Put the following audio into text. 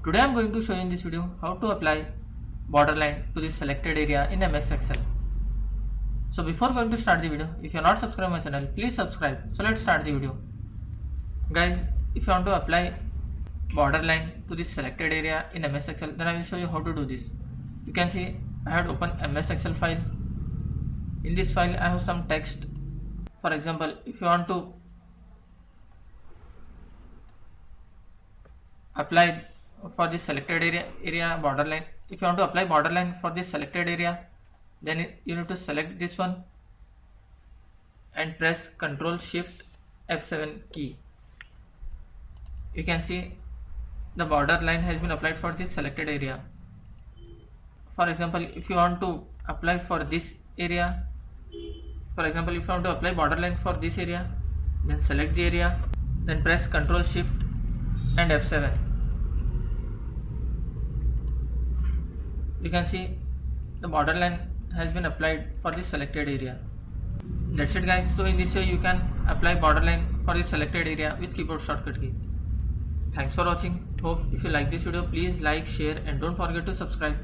Today I am going to show you in this video how to apply borderline to the selected area in MS Excel. So before going to start the video, if you are not subscribed my channel, please subscribe. So let's start the video. Guys, if you want to apply borderline to the selected area in MS Excel, then I will show you how to do this. You can see I had opened MS Excel file. In this file I have some text. For example, if you want to apply for the selected area borderline, if you want to apply borderline for this selected area, then you need to select this one and press Ctrl Shift F7 key. You can see the border line has been applied for this selected area. For example, if you want to apply for this area, for example, if you want to apply borderline for this area, then select the area, then press Ctrl Shift and F7. You can see the borderline has been applied for this selected area. That's it guys. So in this way you can apply borderline for the selected area with keyboard shortcut key. Thanks for watching. Hope if you like this video, please like, share and don't forget to subscribe.